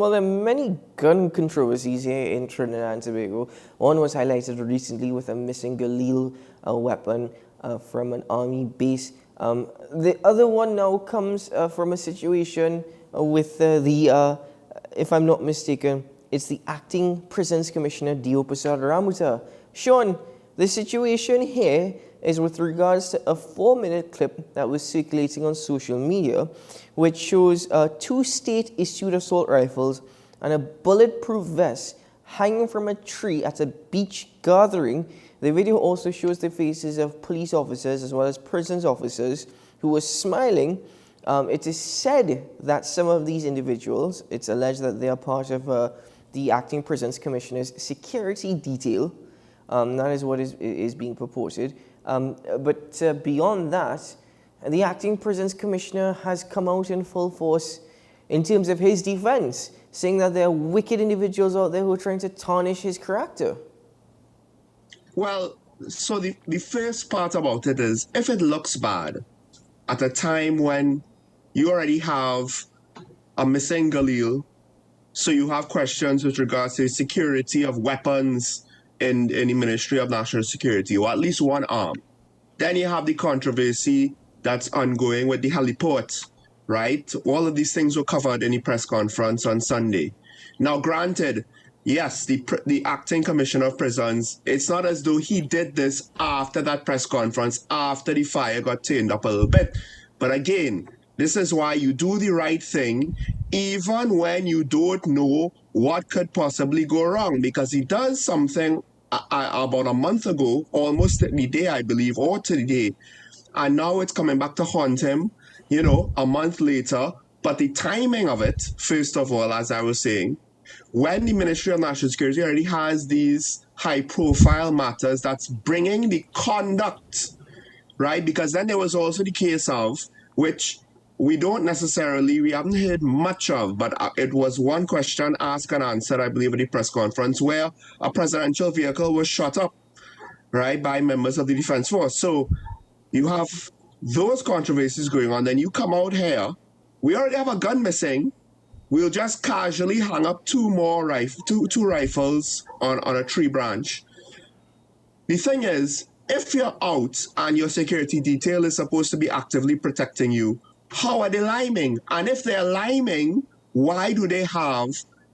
Well, there are many gun controversies here in Trinidad and Tobago. One was highlighted recently with a missing Galil weapon from an army base. The other one now comes from a situation with if I'm not mistaken, it's the acting prisons commissioner, Deopersad Ramoutar. Sean, the situation here is with regards to a 4-minute clip that was circulating on social media, which shows 2 state-issued assault rifles and a bulletproof vest hanging from a tree at a beach gathering. The video also shows the faces of police officers as well as prisons officers who were smiling. It is said that some of these individuals, it's alleged that they are part of the acting prisons commissioner's security detail. That is what is being purported. But beyond that, the acting prisons commissioner has come out in full force in terms of his defense, saying that there are wicked individuals out there who are trying to tarnish his character. Well, so the first part about it is, if it looks bad at a time when you already have a missing Galil, so you have questions with regards to security of weapons in the Ministry of National Security, or at least one arm. Then you have the controversy that's ongoing with the heliport, right? All of these things were covered in the press conference on Sunday. Now, granted, yes, the acting commissioner of prisons, it's not as though he did this after that press conference, after the fire got turned up a little bit. But again, this is why you do the right thing, even when you don't know what could possibly go wrong, because he does something about a month ago, almost the day, I believe, or to the day, and now it's coming back to haunt him, a month later. But the timing of it, first of all, as I was saying, when the Ministry of National Security already has these high-profile matters that's bringing the conduct, right? Because then there was also the case of, which we haven't heard much of, but it was one question asked and answered, I believe, at the press conference, where a presidential vehicle was shot up, right, by members of the Defense Force. So you have those controversies going on, then you come out here, we already have a gun missing, we'll just casually hang up two rifles on a tree branch. The thing is, if you're out and your security detail is supposed to be actively protecting you, how are they liming? And if they're liming, why do they have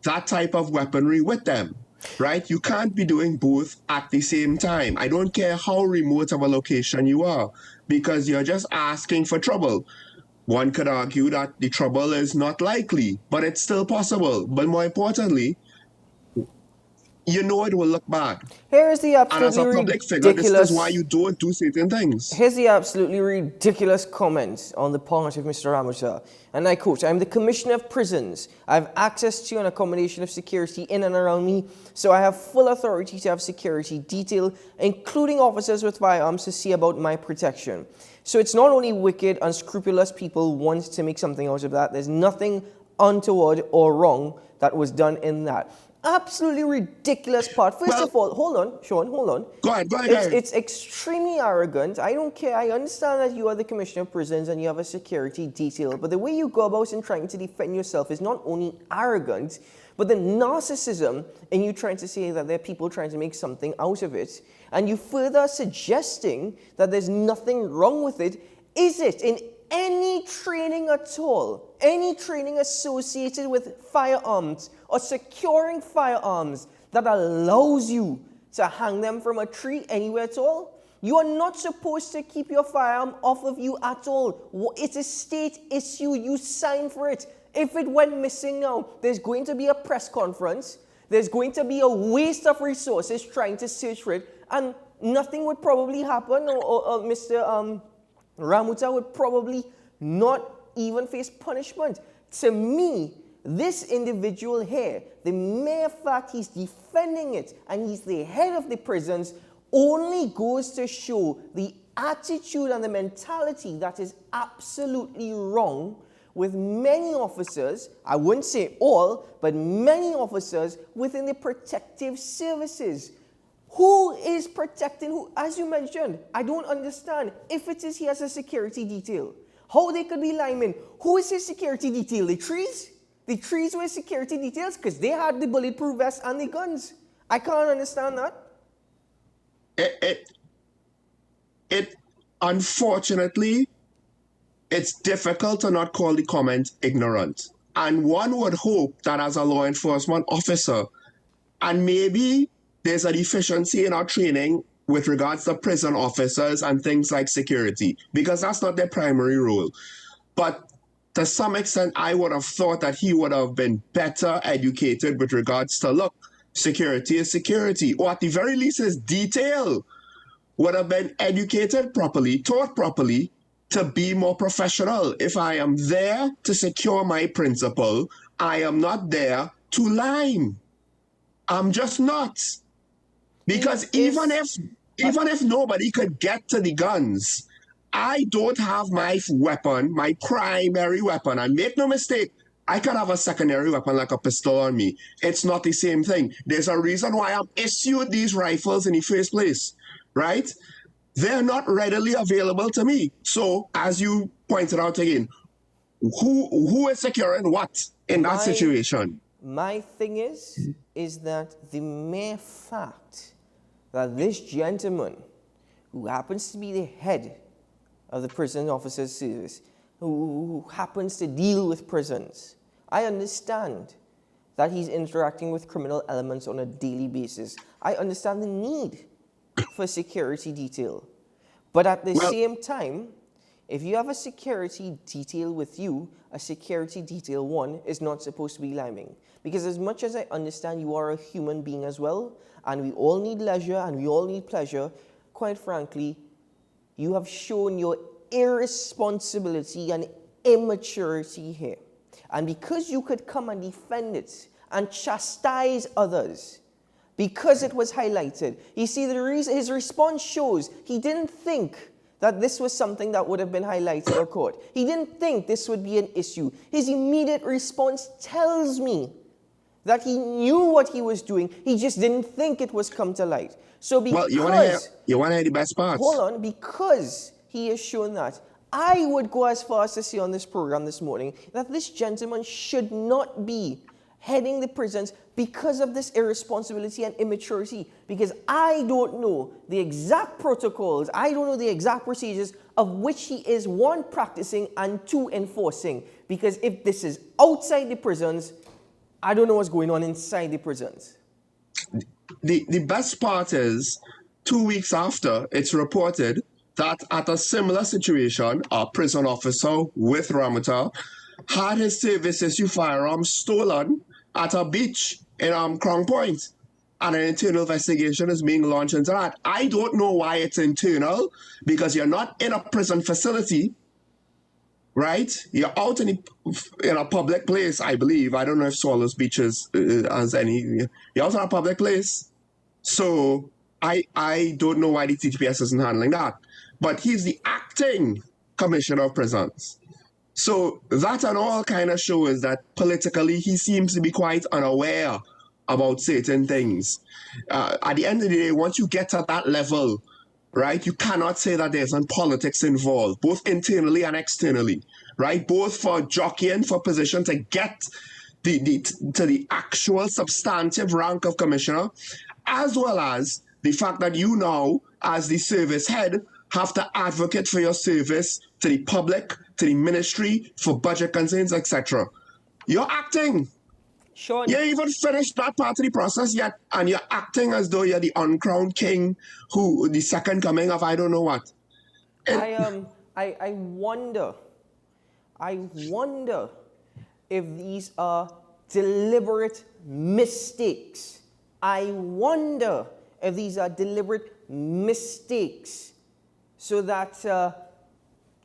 that type of weaponry with them, right? You can't be doing both at the same time. I don't care how remote of a location you are, because you're just asking for trouble. One could argue that the trouble is not likely, but it's still possible. But more importantly, it will look bad. Here is the absolutely and as a public figure, this is why you don't do certain things. Here's the absolutely ridiculous comment on the part of Mr. Ramoutar. And I quote, "I'm the Commissioner of Prisons. I have access to an accommodation of security in and around me, so I have full authority to have security detail, including officers with firearms, to see about my protection." So it's not only wicked, unscrupulous people want to make something out of that. There's nothing untoward or wrong that was done in that. Absolutely ridiculous part. First of all, hold on, Sean, hold on. Go ahead. It's extremely arrogant. I don't care. I understand that you are the Commissioner of Prisons and you have a security detail, but the way you go about in trying to defend yourself is not only arrogant, but the narcissism in you trying to say that there are people trying to make something out of it, and you further suggesting that there's nothing wrong with it. Is it in any training at all, any training associated with firearms or securing firearms that allows you to hang them from a tree anywhere at all? You are not supposed to keep your firearm off of you at all. It's a state issue. You sign for it. If it went missing now, there's going to be a press conference. There's going to be a waste of resources trying to search for it, and nothing would probably happen, or Mr. Ramoutar would probably not even face punishment. To me, this individual here, the mere fact he's defending it and he's the head of the prisons, only goes to show the attitude and the mentality that is absolutely wrong with many officers, I wouldn't say all, but many officers within the protective services. Who is protecting who? As you mentioned, I don't understand. If it is he has a security detail, how they could be linemen? Who is his security detail? The trees? The trees were security details because they had the bulletproof vest and the guns. I can't understand that. It unfortunately, it's difficult to not call the comment ignorant. And one would hope that as a law enforcement officer, and maybe there's a deficiency in our training with regards to prison officers and things like security, because that's not their primary role. But to some extent, I would have thought that he would have been better educated with regards to, look, security is security, or at the very least his detail would have been educated properly, taught properly, to be more professional. If I am there to secure my principal, I am not there to lie. I'm just not. Because even if nobody could get to the guns, I don't have my weapon, my primary weapon. And make no mistake, I could have a secondary weapon like a pistol on me. It's not the same thing. There's a reason why I'm issued these rifles in the first place, right? They're not readily available to me. So, as you pointed out again, who is securing what in that situation? My thing is that the mere fact that this gentleman, who happens to be the head of the prison officers service, who happens to deal with prisons, I understand that he's interacting with criminal elements on a daily basis. I understand the need for security detail. But at the same time, if you have a security detail with you, a security detail one is not supposed to be liming. Because as much as I understand you are a human being as well, and we all need leisure and we all need pleasure, quite frankly, you have shown your irresponsibility and immaturity here. And because you could come and defend it and chastise others, because it was highlighted, you see, his response shows he didn't think that this was something that would have been highlighted or caught. He didn't think this would be an issue. His immediate response tells me that he knew what he was doing. He just didn't think it was come to light. So because... Well, you want to hear the best parts? Hold on. Because he has shown that, I would go as far as to say on this program this morning that this gentleman should not be heading the prisons because of this irresponsibility and immaturity. Because I don't know the exact protocols, I don't know the exact procedures of which he is, one, practicing, and two, enforcing. Because if this is outside the prisons, I don't know what's going on inside the prisons. The best part is, 2 weeks after, it's reported that at a similar situation, a prison officer with Ramoutar had his service issue firearms stolen at a beach in Crown Point. And an internal investigation is being launched into that. I don't know why it's internal, because you're not in a prison facility, right? You're out in a public place, I believe. I don't know if Swallows Beach has any. You're out in a public place. So I don't know why the TTPS isn't handling that. But he's the acting commissioner of prisons. So that and all kind of shows that politically he seems to be quite unaware about certain things. At the end of the day, once you get to that level, right, you cannot say that there isn't politics involved, both internally and externally, right? Both for jockeying for position to get to the actual substantive rank of commissioner, as well as the fact that you now, as the service head, have to advocate for your service to the public, to the ministry, for budget concerns, etc. You're acting. Sean, You ain't even finished that part of the process yet, and you're acting as though you're the uncrowned king, the second coming of I don't know what. I wonder if these are deliberate mistakes. I wonder if these are deliberate mistakes, so that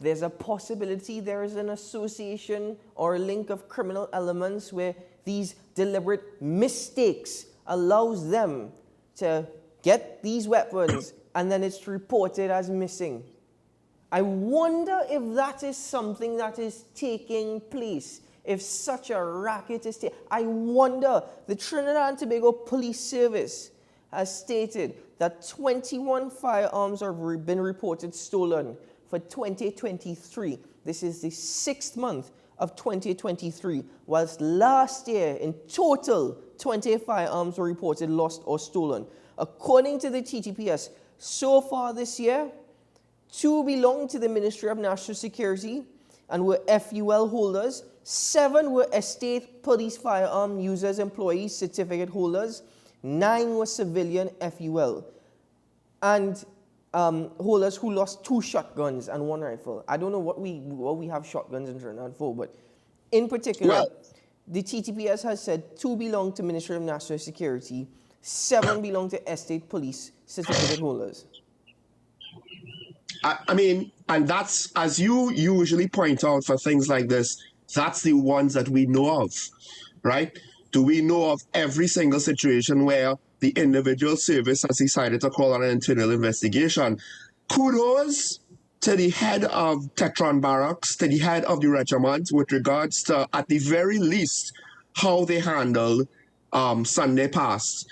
there's a possibility there is an association or a link of criminal elements where these deliberate mistakes allows them to get these weapons and then it's reported as missing. I wonder if that is something that is taking place, if such a racket is taking. I wonder. The Trinidad and Tobago Police Service has stated that 21 firearms have been reported stolen for 2023. This is the 6th month of 2023, whilst last year in total 20 firearms were reported lost or stolen. According to the TTPS, so far this year, 2 belong to the Ministry of National Security and were FUL holders. 7 were estate police firearm users, employees, certificate holders. 9 were civilian FUL. And holders who lost 2 shotguns and 1 rifle. I don't know what we have shotguns in Trinidad for, but in particular, the TTPS has said 2 belong to Ministry of National Security, 7 belong to estate police certificate holders. I mean, and that's, as you usually point out for things like this, that's the ones that we know of, right? Do we know of every single situation where the individual service has decided to call on an internal investigation? Kudos to the head of Tetron Barracks, to the head of the regiment with regards to, at the very least, how they handled Sunday past.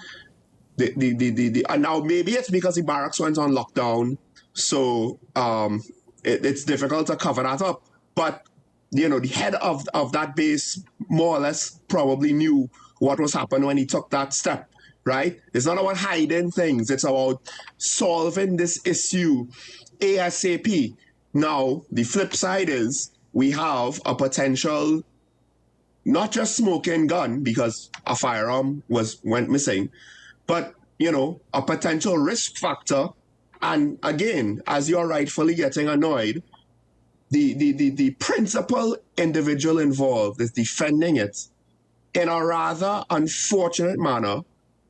And now maybe it's because the barracks went on lockdown, so it's difficult to cover that up. But, you know, the head of that base more or less probably knew what was happening when he took that step, right? It's not about hiding things. It's about solving this issue ASAP. Now, the flip side is we have a potential, not just smoking gun, because a firearm went missing, but, you know, a potential risk factor. And again, as you're rightfully getting annoyed, the principal individual involved is defending it in a rather unfortunate manner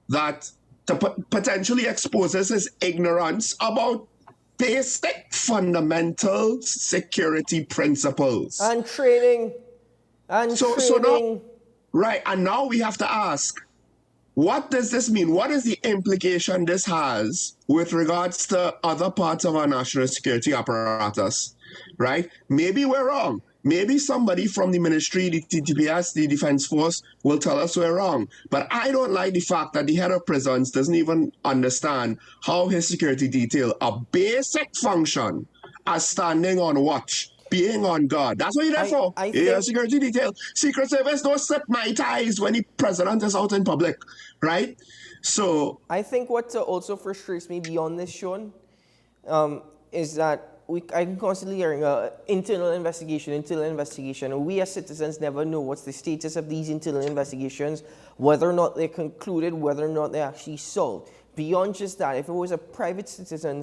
that potentially exposes his ignorance about basic fundamental security principles. And training. So now, right, and now we have to ask, what does this mean? What is the implication this has with regards to other parts of our national security apparatus, right? Maybe we're wrong. Maybe somebody from the ministry, the TTPS, the Defense Force will tell us we're wrong. But I don't like the fact that the head of prisons doesn't even understand how his security detail, a basic function as standing on watch, being on guard. That's what you're there for. Yeah, security detail. Secret Service don't slip my ties when the president is out in public, right? So I think what also frustrates me beyond this, Sean, is that I'm constantly hearing internal investigation, and we as citizens never know what's the status of these internal investigations, whether or not they're concluded, whether or not they're actually solved. Beyond just that, if it was a private citizen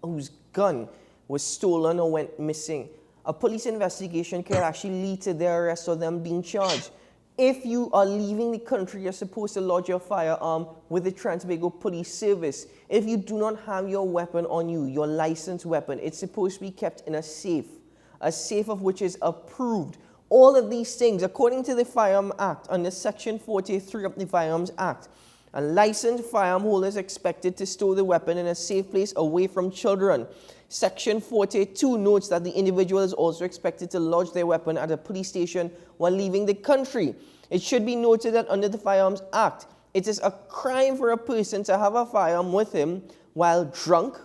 whose gun was stolen or went missing, a police investigation can actually lead to their arrest or them being charged. If you are leaving the country, you're supposed to lodge your firearm with the Trans-Tobago Police Service. If you do not have your weapon on you, your licensed weapon, it's supposed to be kept in a safe of which is approved. All of these things, according to the Firearm Act, under Section 43 of the Firearms Act, a licensed firearm holder is expected to store the weapon in a safe place away from children. Section 42 notes that the individual is also expected to lodge their weapon at a police station while leaving the country. It should be noted that under the Firearms Act, it is a crime for a person to have a firearm with him while drunk.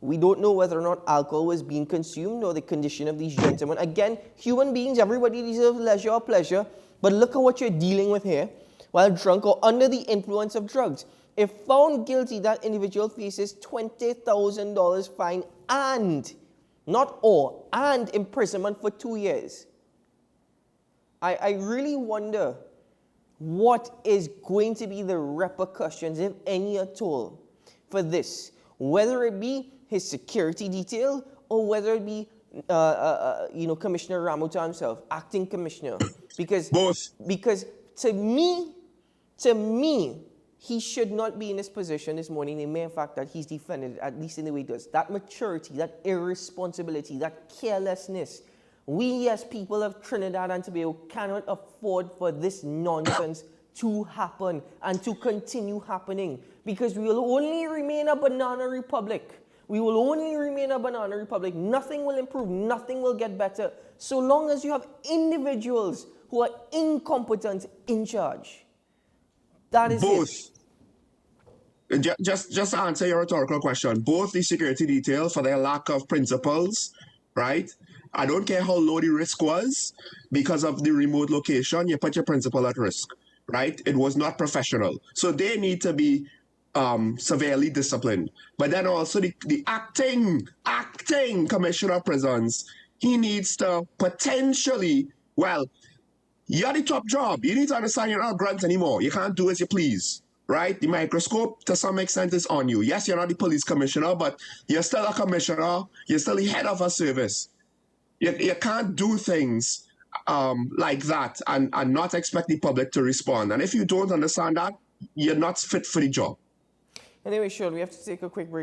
We don't know whether or not alcohol was being consumed or the condition of these gentlemen. Again, human beings, everybody deserves leisure or pleasure, but look at what you're dealing with here. While drunk or under the influence of drugs. If found guilty, that individual faces $20,000 fine and, not or, and imprisonment for 2 years. I really wonder what is going to be the repercussions, if any at all, for this. Whether it be his security detail or whether it be Commissioner Ramoutar himself, acting commissioner. Because both. Because to me, he should not be in this position this morning, the mere fact that he's defended, at least in the way he does. That maturity, that irresponsibility, that carelessness. We as people of Trinidad and Tobago cannot afford for this nonsense to happen and to continue happening, because we will only remain a banana republic. We will only remain a banana republic. Nothing will improve. Nothing will get better so long as you have individuals who are incompetent in charge. That is both. Just to answer your rhetorical question, both the security detail for their lack of principles, right, I don't care how low the risk was, because of the remote location, you put your principal at risk, right? It was not professional. So they need to be severely disciplined. But then also the acting commissioner of prisons, he needs to potentially, well, you're the top job. You need to understand you're not grunt anymore. You can't do as you please, right? The microscope, to some extent, is on you. Yes, you're not the police commissioner, but you're still a commissioner. You're still the head of a service. You can't do things like that and not expect the public to respond. And if you don't understand that, you're not fit for the job. Anyway, Sean, we have to take a quick break.